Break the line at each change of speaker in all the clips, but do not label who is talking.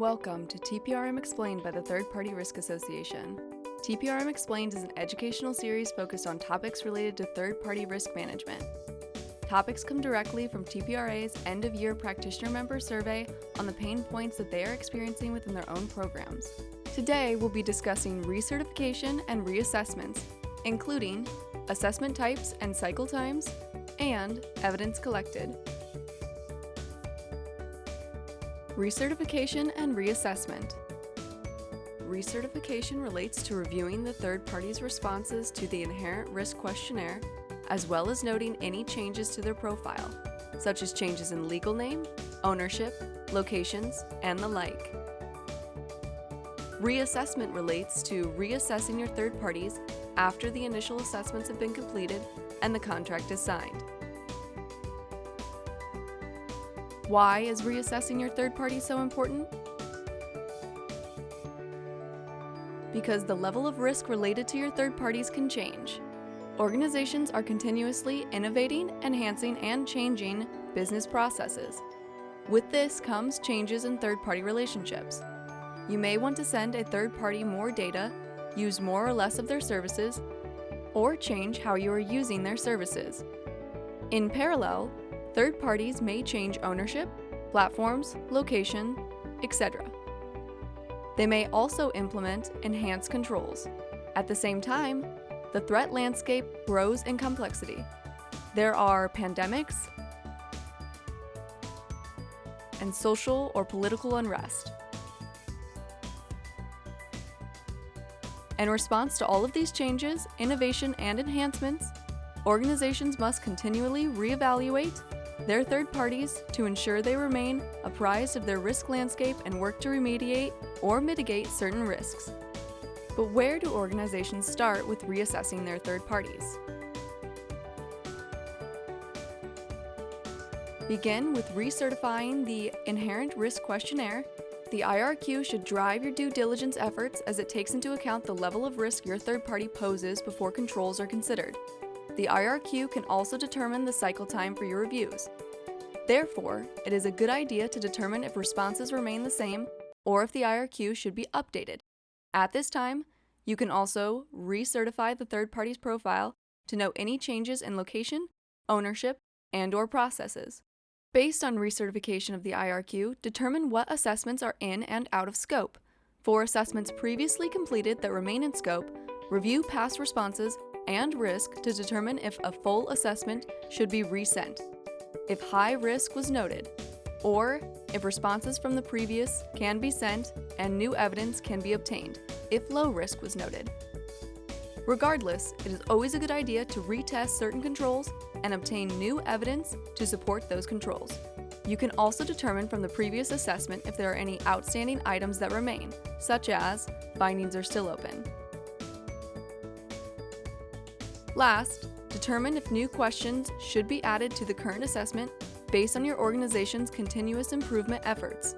welcome to TPRM Explained by the Third Party Risk Association. TPRM Explained is an educational series focused on topics related to third-party risk management. Topics come directly from TPRA's end-of-year practitioner member survey on the pain points that they are experiencing within their own programs. Today, we'll be discussing recertification and reassessments, including assessment types and cycle times, and evidence collected. Recertification and reassessment. Recertification relates to reviewing the third party's responses to the inherent risk questionnaire, as well as noting any changes to their profile, such as changes in legal name, ownership, locations, and the like. Reassessment relates to reassessing your third parties after the initial assessments have been completed and the contract is signed. Why is reassessing your third party so important? Because the level of risk related to your third parties can change. Organizations are continuously innovating, enhancing, and changing business processes. With this comes changes in third-party relationships. You may want to send a third party more data, use more or less of their services, or change how you are using their services. In parallel, third parties may change ownership, platforms, location, etc. They may also implement enhanced controls. At the same time, the threat landscape grows in complexity. There are pandemics and social or political unrest. In response to all of these changes, innovation, and enhancements, organizations must continually reevaluate their third parties to ensure they remain apprised of their risk landscape and work to remediate or mitigate certain risks. But where do organizations start with reassessing their third parties? Begin with recertifying the inherent risk questionnaire. The IRQ should drive your due diligence efforts as it takes into account the level of risk your third party poses before controls are considered. The IRQ can also determine the cycle time for your reviews. Therefore, it is a good idea to determine if responses remain the same or if the IRQ should be updated. At this time, you can also recertify the third party's profile to note any changes in location, ownership, and/or processes. Based on recertification of the IRQ, determine what assessments are in and out of scope. For assessments previously completed that remain in scope, review past responses and risk to determine if a full assessment should be resent, if high risk was noted, or if responses from the previous can be sent and new evidence can be obtained, if low risk was noted. Regardless, it is always a good idea to retest certain controls and obtain new evidence to support those controls. You can also determine from the previous assessment if there are any outstanding items that remain, such as findings are still open. Last, determine if new questions should be added to the current assessment based on your organization's continuous improvement efforts.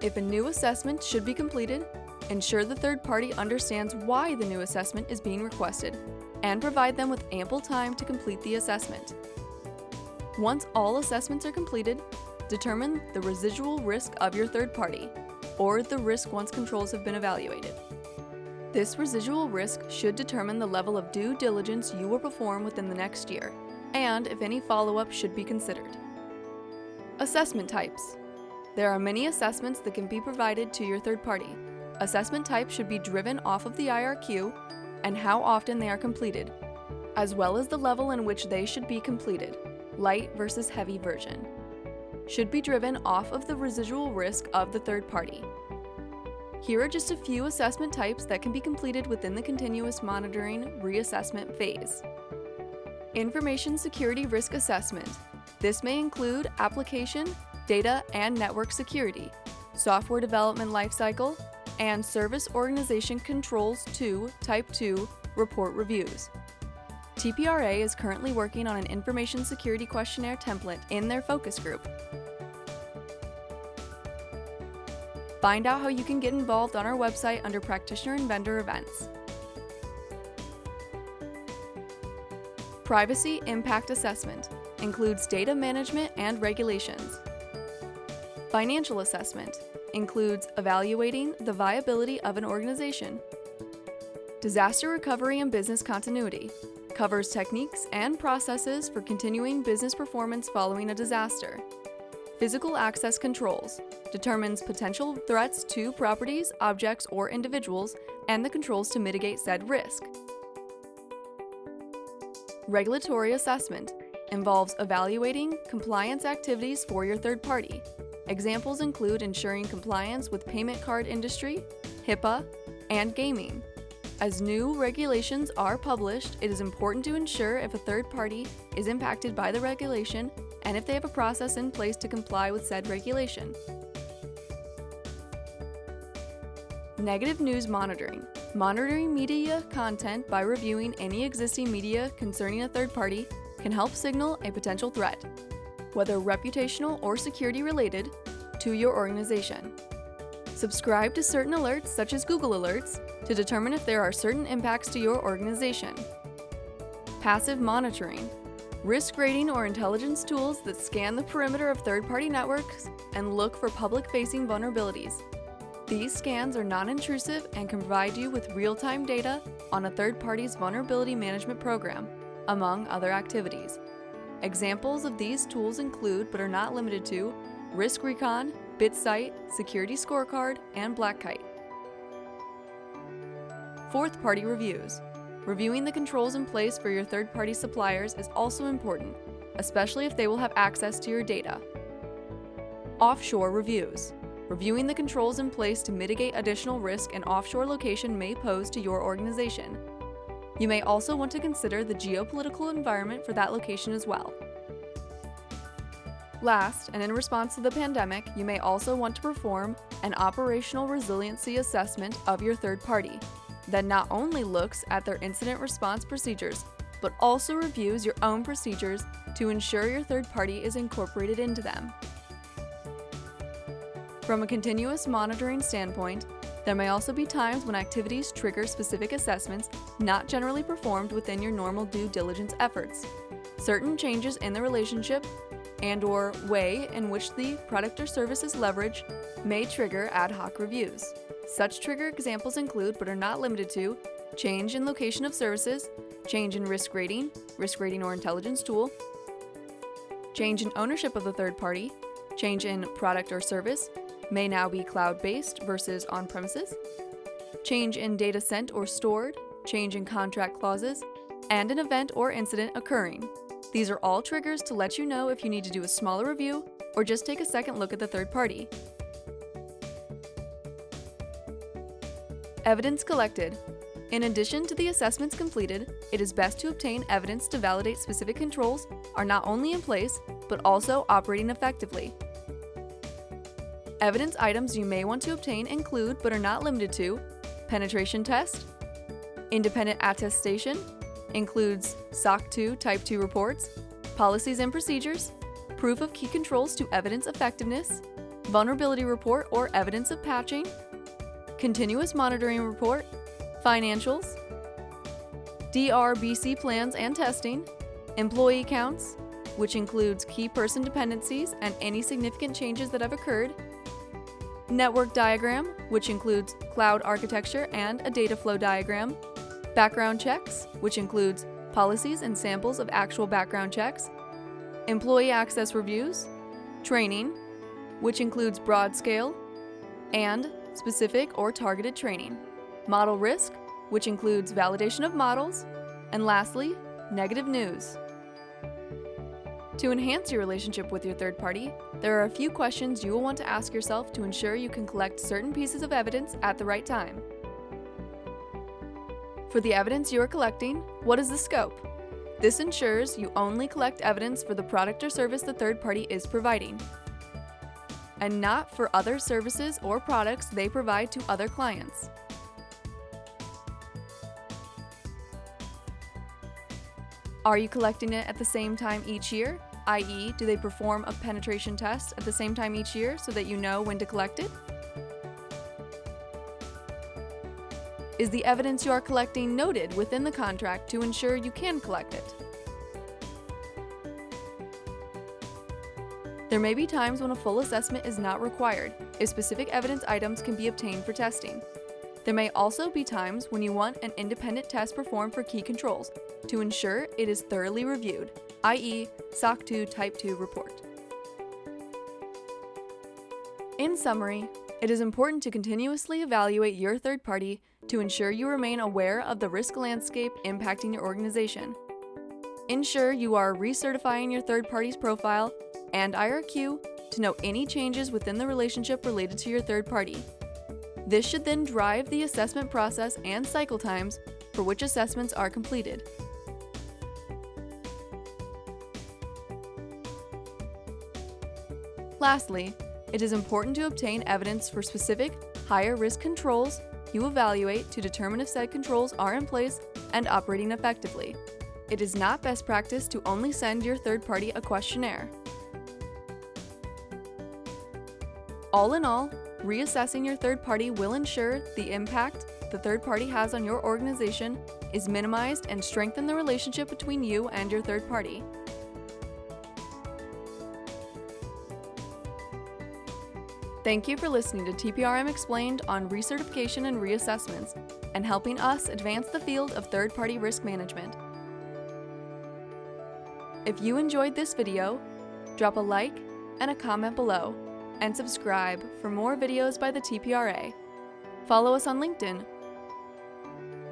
If a new assessment should be completed, ensure the third party understands why the new assessment is being requested and provide them with ample time to complete the assessment. Once all assessments are completed, determine the residual risk of your third party, or the risk once controls have been evaluated. This residual risk should determine the level of due diligence you will perform within the next year, and if any follow-up should be considered. Assessment types. There are many assessments that can be provided to your third party. Assessment types should be driven off of the IRQ and how often they are completed, as well as the level in which they should be completed, light versus heavy version. Should be driven off of the residual risk of the third party. Here are just a few assessment types that can be completed within the continuous monitoring reassessment phase. Information security risk assessment. This may include application, data, and network security, software development lifecycle, and service organization controls to Type 2 report reviews. TPRA is currently working on an information security questionnaire template in their focus group. Find out how you can get involved on our website under Practitioner and Vendor Events. Privacy Impact Assessment includes data management and regulations. Financial assessment includes evaluating the viability of an organization. Disaster recovery and business continuity covers techniques and processes for continuing business performance following a disaster. Physical access controls determines potential threats to properties, objects, or individuals, and the controls to mitigate said risk. Regulatory assessment involves evaluating compliance activities for your third party. Examples include ensuring compliance with payment card industry, HIPAA, and gaming. As new regulations are published, it is important to ensure if a third party is impacted by the regulation and if they have a process in place to comply with said regulation. Negative news monitoring. Monitoring media content by reviewing any existing media concerning a third party can help signal a potential threat, whether reputational or security related, to your organization. Subscribe to certain alerts, such as Google Alerts, to determine if there are certain impacts to your organization. Passive monitoring. Risk rating or intelligence tools that scan the perimeter of third-party networks and look for public-facing vulnerabilities. These scans are non-intrusive and can provide you with real-time data on a third party's vulnerability management program, among other activities. Examples of these tools include, but are not limited to, Risk Recon, BitSight, Security Scorecard, and Black Kite. Fourth-party reviews. Reviewing the controls in place for your third-party suppliers is also important, especially if they will have access to your data. Offshore reviews. Reviewing the controls in place to mitigate additional risk an offshore location may pose to your organization. You may also want to consider the geopolitical environment for that location as well. Last, and in response to the pandemic, you may also want to perform an operational resiliency assessment of your third party that not only looks at their incident response procedures, but also reviews your own procedures to ensure your third party is incorporated into them. From a continuous monitoring standpoint, there may also be times when activities trigger specific assessments not generally performed within your normal due diligence efforts. Certain changes in the relationship and/or way in which the product or service is leveraged may trigger ad hoc reviews. Such trigger examples include, but are not limited to, change in location of services, change in risk rating or intelligence tool, change in ownership of the third party, change in product or service, may now be cloud-based versus on-premises, change in data sent or stored, change in contract clauses, and an event or incident occurring. These are all triggers to let you know if you need to do a smaller review or just take a second look at the third party. Evidence collected. In addition to the assessments completed, it is best to obtain evidence to validate specific controls are not only in place, but also operating effectively. Evidence items you may want to obtain include, but are not limited to, penetration test, independent attestation, includes SOC 2 Type 2 reports, policies and procedures, proof of key controls to evidence effectiveness, vulnerability report or evidence of patching, continuous monitoring report, financials, DRBC plans and testing, employee counts, which includes key person dependencies and any significant changes that have occurred, network diagram, which includes cloud architecture and a data flow diagram, background checks, which includes policies and samples of actual background checks, employee access reviews, training, which includes broad scale, and specific or targeted training, model risk, which includes validation of models, and lastly, negative news. To enhance your relationship with your third party, there are a few questions you will want to ask yourself to ensure you can collect certain pieces of evidence at the right time. For the evidence you are collecting, what is the scope? This ensures you only collect evidence for the product or service the third party is providing, and not for other services or products they provide to other clients. Are you collecting it at the same time each year? i.e., do they perform a penetration test at the same time each year so that you know when to collect it? Is the evidence you are collecting noted within the contract to ensure you can collect it? There may be times when a full assessment is not required if specific evidence items can be obtained for testing. There may also be times when you want an independent test performed for key controls to ensure it is thoroughly reviewed, i.e. SOC 2 Type 2 report. In summary, it is important to continuously evaluate your third party to ensure you remain aware of the risk landscape impacting your organization. Ensure you are recertifying your third party's profile and IRQ to know any changes within the relationship related to your third party. This should then drive the assessment process and cycle times for which assessments are completed. Lastly, it is important to obtain evidence for specific, higher risk controls you evaluate to determine if said controls are in place and operating effectively. It is not best practice to only send your third party a questionnaire. All in all, reassessing your third party will ensure the impact the third party has on your organization is minimized and strengthen the relationship between you and your third party. Thank you for listening to TPRM Explained on recertification and reassessments and helping us advance the field of third-party risk management. If you enjoyed this video, drop a like and a comment below, and subscribe for more videos by the TPRA. Follow us on LinkedIn,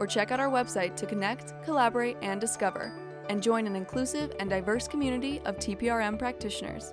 or check out our website to connect, collaborate, and discover, and join an inclusive and diverse community of TPRM practitioners.